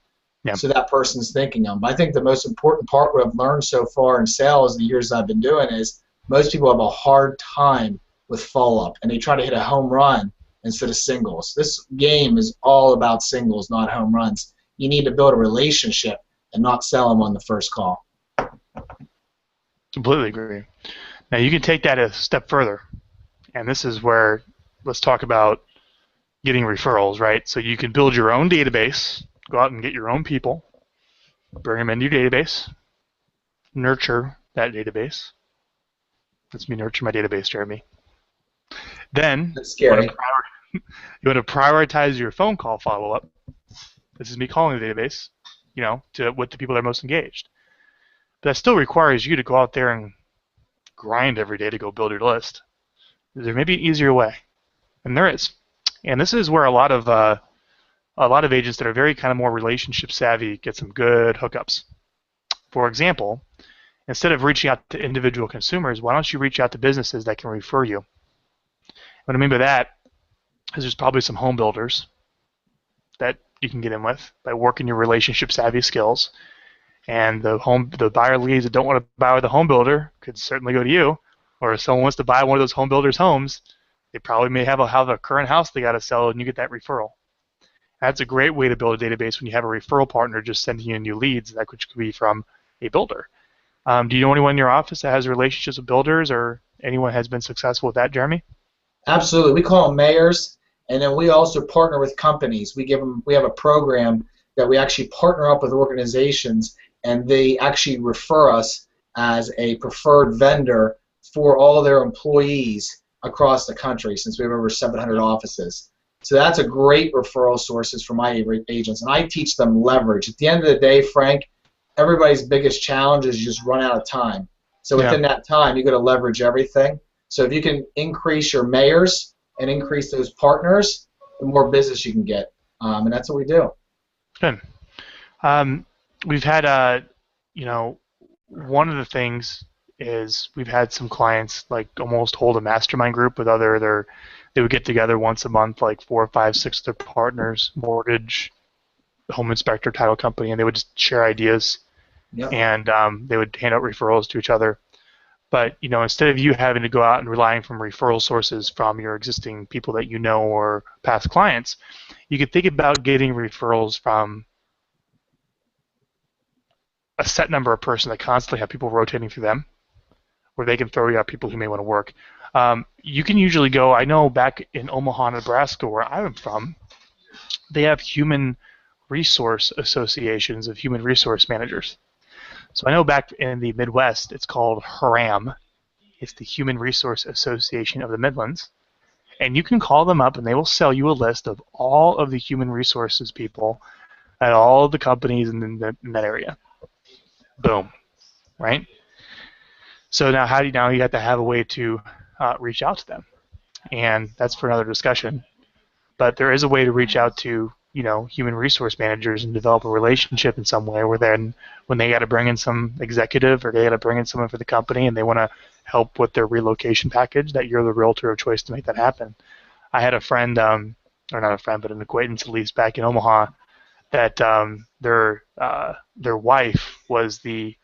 so that person's thinking of them. I think the most important part what I've learned so far in sales the years I've been doing is most people have a hard time with follow-up, and they try to hit a home run instead of singles. This game is all about singles, not home runs. You need to build a relationship and not sell them on the first call. Completely agree. Now you can take that a step further, and this is where let's talk about getting referrals, right? So you can build your own database, go out and get your own people, bring them into your database, nurture that database. Let's me nurture my database, Jeremy. Then That's scary. you want to prioritize your phone call follow-up. This is me calling the database, with the people that are most engaged. But that still requires you to go out there and grind every day to go build your list. There may be an easier way, and there is. And this is where a lot of agents that are very kind of more relationship savvy get some good hookups. For example, instead of reaching out to individual consumers, why don't you reach out to businesses that can refer you? What I mean by that is there's probably some home builders that you can get in with by working your relationship savvy skills. And the buyer leads that don't want to buy with a home builder could certainly go to you. Or if someone wants to buy one of those home builders' homes, they probably may have a current house they got to sell, and you get that referral. That's a great way to build a database when you have a referral partner just sending you new leads, that could be from a builder. Do you know anyone in your office that has relationships with builders, or anyone has been successful with that, Jeremy? Absolutely. We call them mayors, and then we also partner with companies. We have a program that we actually partner up with organizations, and they actually refer us as a preferred vendor for all their employees across the country, since we have over 700 offices. So that's a great referral sources for my agents, and I teach them leverage. At the end of the day, Frank, everybody's biggest challenge is you just run out of time. So within that time, you got to leverage everything. So if you can increase your mayors and increase those partners, the more business you can get, and that's what we do. Good. We've had, one of the things is we've had some clients like almost hold a mastermind group with they would get together once a month, like 4, 5, 6 of their partners, mortgage, home inspector, title company, and they would just share ideas, and they would hand out referrals to each other. But instead of you having to go out and relying from referral sources from your existing people that you know or past clients, you could think about getting referrals from a set number of person that constantly have people rotating through them, where they can throw you out people who may want to work. You can usually go, I know back in Omaha, Nebraska, where I'm from, they have human resource associations of human resource managers. So I know back in the Midwest, it's called HRAM. It's the Human Resource Association of the Midlands. And you can call them up, and they will sell you a list of all of the human resources people at all of the companies in that area. Boom, right? So now you have to have a way to reach out to them, and that's for another discussion. But there is a way to reach out to human resource managers and develop a relationship in some way where then when they got to bring in some executive or they got to bring in someone for the company and they want to help with their relocation package, that you're the realtor of choice to make that happen. I had a friend, or not a friend, but an acquaintance at least back in Omaha, that their wife was the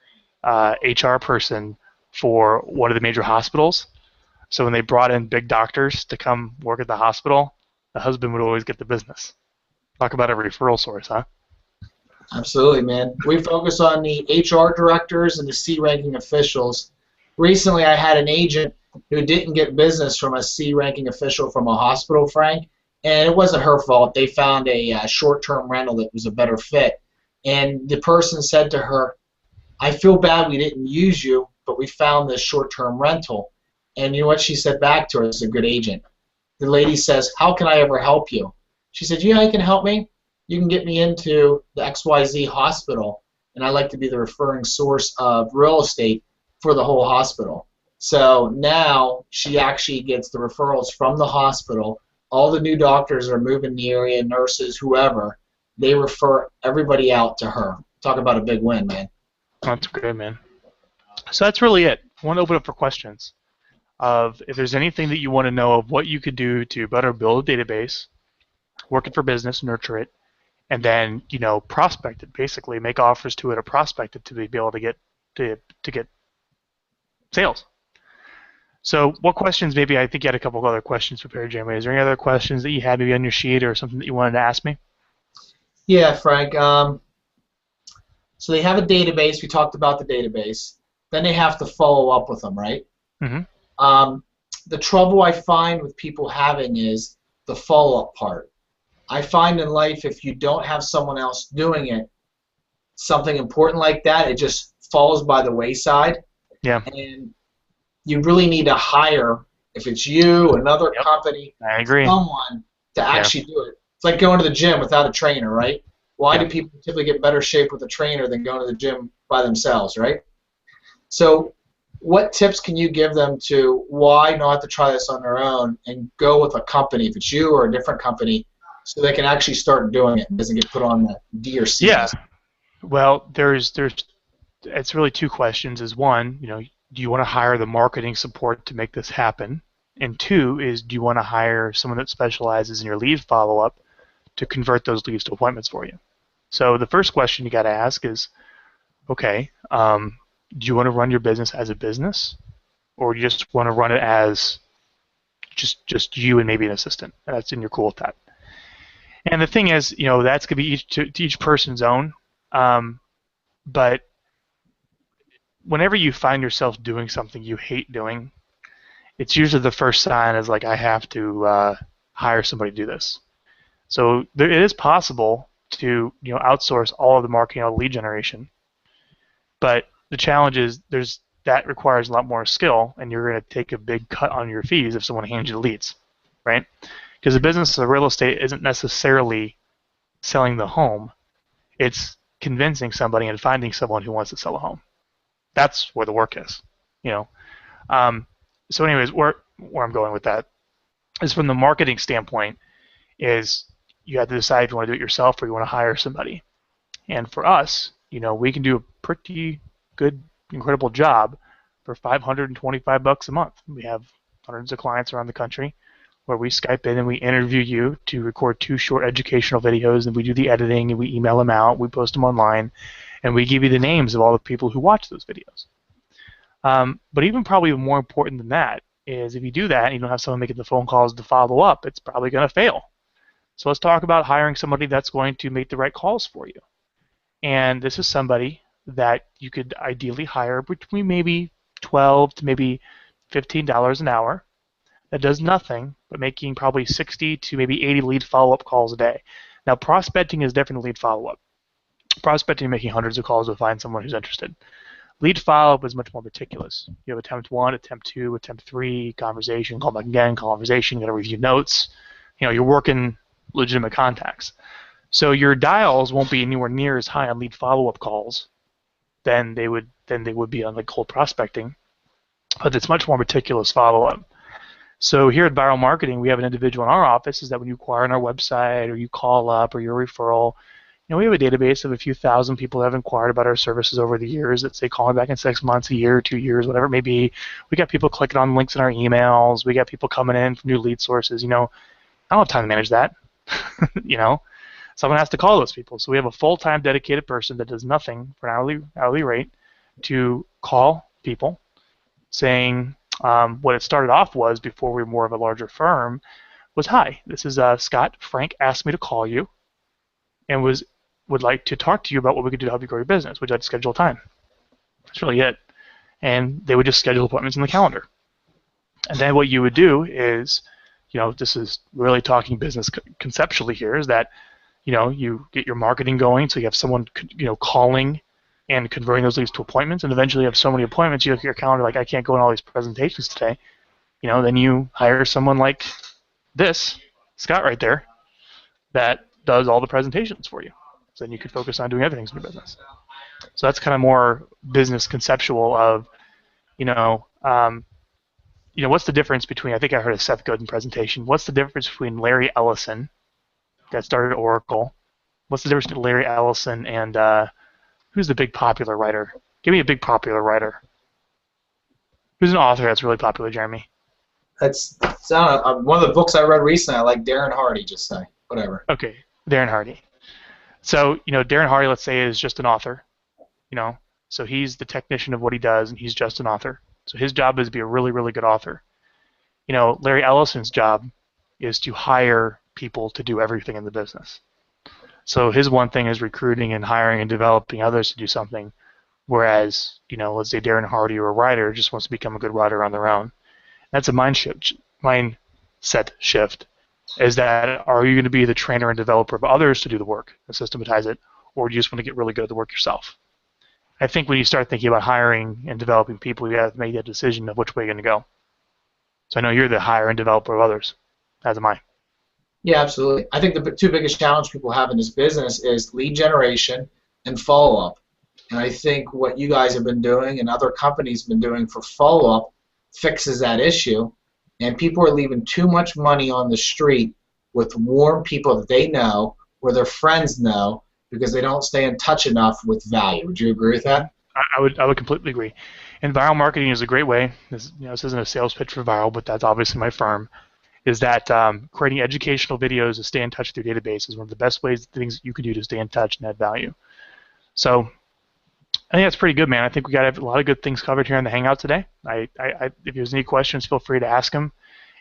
HR person for one of the major hospitals. So when they brought in big doctors to come work at the hospital, the husband would always get the business. Talk about a referral source, huh? Absolutely, man. We focus on the HR directors and the C-ranking officials. Recently, I had an agent who didn't get business from a C-ranking official from a hospital, Frank, and it wasn't her fault. They found a short-term rental that was a better fit, and the person said to her, I feel bad we didn't use you, but we found this short-term rental. And you know what she said back to her as a good agent? The lady says, how can I ever help you? She said, you know how you can help me? You can get me into the XYZ hospital, and I like to be the referring source of real estate for the whole hospital. So now she actually gets the referrals from the hospital. All the new doctors are moving in the area, nurses, whoever. They refer everybody out to her. Talk about a big win, man. That's great, man. So that's really it. I want to open up for questions of if there's anything that you want to know of what you could do to better build a database, work it for business, nurture it, and then prospect it. Basically, make offers to it or prospect it to be able to get sales. So, what questions? Maybe I think you had a couple of other questions prepared, Jeremy. Is there any other questions that you had maybe on your sheet or something that you wanted to ask me? Yeah, Frank. So they have a database. We talked about the database. Then they have to follow up with them, right? Mm-hmm. The trouble I find with people having is the follow-up part. I find in life if you don't have someone else doing it, something important like that, it just falls by the wayside. Yeah. And you really need to hire, if it's you, another company, I agree. someone to actually do it. It's like going to the gym without a trainer, right? Why do people typically get better shape with a trainer than going to the gym by themselves, right? So what tips can you give them to why not to try this on their own and go with a company, if it's you or a different company, so they can actually start doing it and doesn't get put on the D or C list? Well, it's really two questions. Is one, do you want to hire the marketing support to make this happen? And two is, do you want to hire someone that specializes in your lead follow-up to convert those leads to appointments for you? So the first question you got to ask is, okay, do you want to run your business as a business, or do you just want to run it as just you and maybe an assistant? And you're cool with that. And the thing is, that's going to be to each person's own. But whenever you find yourself doing something you hate doing, it's usually the first sign is like, I have to hire somebody to do this. So it is possible to outsource all of the marketing or lead generation, but the challenge is that requires a lot more skill, and you're going to take a big cut on your fees if someone hands you the leads, right? Because the business of real estate isn't necessarily selling the home; it's convincing somebody and finding someone who wants to sell a home. That's where the work is, So, anyways, where I'm going with that is from the marketing standpoint is you have to decide if you want to do it yourself or you want to hire somebody. And for us, we can do a pretty good, incredible job for $525 a month. We have hundreds of clients around the country where we Skype in and we interview you to record 2 short educational videos, and we do the editing and we email them out, we post them online, and we give you the names of all the people who watch those videos. But even probably more important than that is if you do that and you don't have someone making the phone calls to follow up, it's probably going to fail. So let's talk about hiring somebody that's going to make the right calls for you. And this is somebody that you could ideally hire between maybe $12 to maybe $15 an hour that does nothing but making probably 60 to maybe 80 lead follow-up calls a day. Now, prospecting is different than lead follow-up. Prospecting, making hundreds of calls to find someone who's interested. Lead follow-up is much more meticulous. You have attempt 1, attempt 2, attempt 3, conversation, call back again, conversation, you got to review notes. You're working legitimate contacts. So your dials won't be anywhere near as high on lead follow-up calls than they would be on like cold prospecting, but it's much more meticulous follow-up. So here at Viral Marketing, we have an individual in our office is that when you acquire on our website or you call up or you're a referral, we have a database of a few thousand people that have inquired about our services over the years that say call me back in 6 months, a year, 2 years, whatever it may be. We got people clicking on links in our emails. We got people coming in from new lead sources. I don't have time to manage that. Someone has to call those people. So we have a full-time dedicated person that does nothing for an hourly rate to call people saying what it started off was before we were more of a larger firm was, hi, this is Scott. Frank asked me to call you and would like to talk to you about what we could do to help you grow your business. Would you like to schedule time? That's really it. And they would just schedule appointments in the calendar. And then what you would do is, this is really talking business conceptually here, is that, you get your marketing going, so you have someone, calling and converting those leads to appointments, and eventually you have so many appointments, you look at your calendar like, I can't go in all these presentations today. Then you hire someone like this, Scott right there, that does all the presentations for you. So then you could focus on doing other things in your business. So that's kind of more business conceptual of, what's the difference between, I think I heard a Seth Godin presentation, what's the difference between Larry Ellison, that started at Oracle, what's the difference between Larry Ellison and who's the big popular writer? Give me a big popular writer. Who's an author that's really popular, Jeremy? That's one of the books I read recently. I like Darren Hardy, just say. Whatever. Okay, Darren Hardy. So, Darren Hardy, let's say, is just an author. So he's the technician of what he does, and he's just an author. So his job is to be a really, really good author. Larry Ellison's job is to hire people to do everything in the business. So his one thing is recruiting and hiring and developing others to do something, whereas, let's say Darren Hardy or a writer just wants to become a good writer on their own. That's a mindset shift. Is that, are you going to be the trainer and developer of others to do the work and systematize it, or do you just want to get really good at the work yourself? I think when you start thinking about hiring and developing people, you have to make that decision of which way you're going to go. So I know you're the hire and developer of others, as am I. Yeah, absolutely. I think the two biggest challenges people have in this business is lead generation and follow-up. And I think what you guys have been doing and other companies have been doing for follow-up fixes that issue. And people are leaving too much money on the street with warm people that they know or their friends know because they don't stay in touch enough with value. Would you agree with that? I would completely agree. And viral marketing is a great way. This isn't a sales pitch for Viral, but that's obviously my firm. Is that creating educational videos to stay in touch with your database is one of the best things you can do to stay in touch and add value. So I think that's pretty good, man. I think we got a lot of good things covered here in the Hangout today. If there's any questions, feel free to ask them.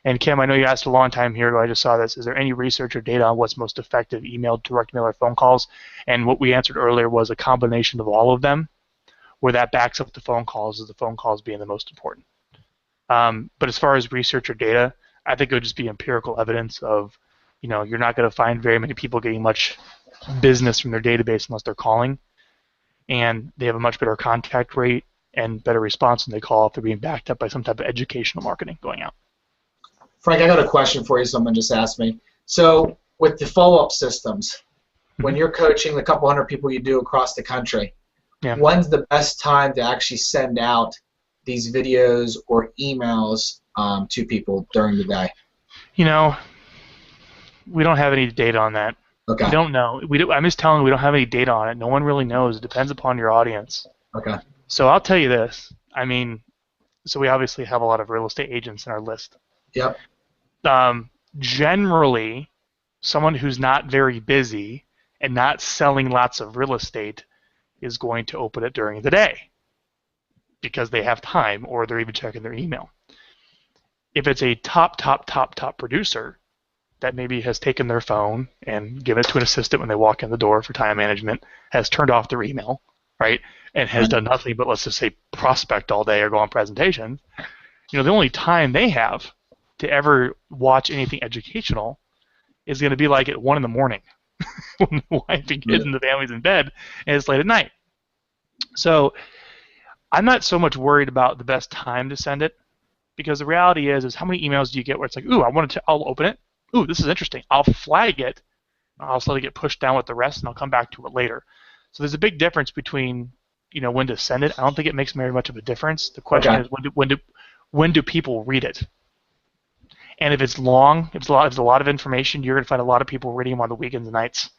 And Kim, I know you asked a long time here ago. I just saw this. Is there any research or data on what's most effective, email, direct mail, or phone calls? And what we answered earlier was a combination of all of them, where that backs up the phone calls, as the phone calls being the most important. But as far as research or data, I think it would just be empirical evidence of, you're not going to find very many people getting much business from their database unless they're calling. And they have a much better contact rate and better response when they call if they're being backed up by some type of educational marketing going out. Frank, I got a question for you. Someone just asked me. So with the follow-up systems, when you're coaching the couple hundred people you do across the country, when's the best time to actually send out these videos or emails to people during the day? We don't have any data on that. Okay. We don't know. I'm just telling you, we don't have any data on it. No one really knows. It depends upon your audience. Okay. So I'll tell you this. So we obviously have a lot of real estate agents in our list. Yep. Generally, someone who's not very busy and not selling lots of real estate is going to open it during the day because they have time or they're even checking their email. If it's a top producer that maybe has taken their phone and given it to an assistant when they walk in the door for time management, has turned off their email, right, and has done nothing but, let's just say, prospect all day or go on presentations, the only time they have to ever watch anything educational is going to be like at 1 in the morning when the wife and kids and the family's in bed and it's late at night. So I'm not so much worried about the best time to send it, because the reality is how many emails do you get where it's like, ooh, I'll open it. Ooh, this is interesting. I'll flag it. I'll just let it get pushed down with the rest, and I'll come back to it later. So there's a big difference between, when to send it. I don't think it makes very much of a difference. The question is, when do people read it? And if it's long, if it's a lot of information, you're going to find a lot of people reading them on the weekends and nights.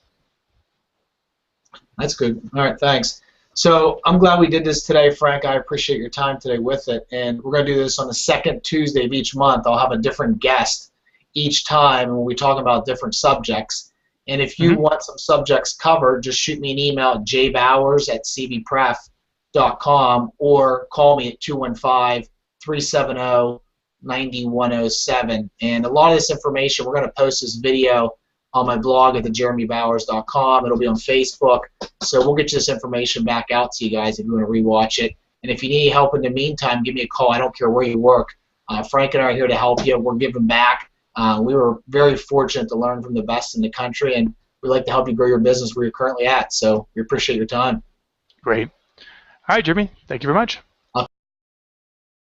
That's good. All right, thanks. So I'm glad we did this today, Frank. I appreciate your time today with it. And we're going to do this on the second Tuesday of each month. I'll have a different guest each time when we talk about different subjects. And if you want some subjects covered, just shoot me an email at jbowers@cbpref.com or call me at 215-370-9107. And a lot of this information, we're going to post this video on my blog at thejeremybowers.com. It'll be on Facebook. So we'll get you this information back out to you guys if you want to rewatch it. And if you need help in the meantime, give me a call. I don't care where you work. Frank and I are here to help you. We're giving back. We were very fortunate to learn from the best in the country, and we'd like to help you grow your business where you're currently at. So we appreciate your time. Great. All right, Jeremy. Thank you very much.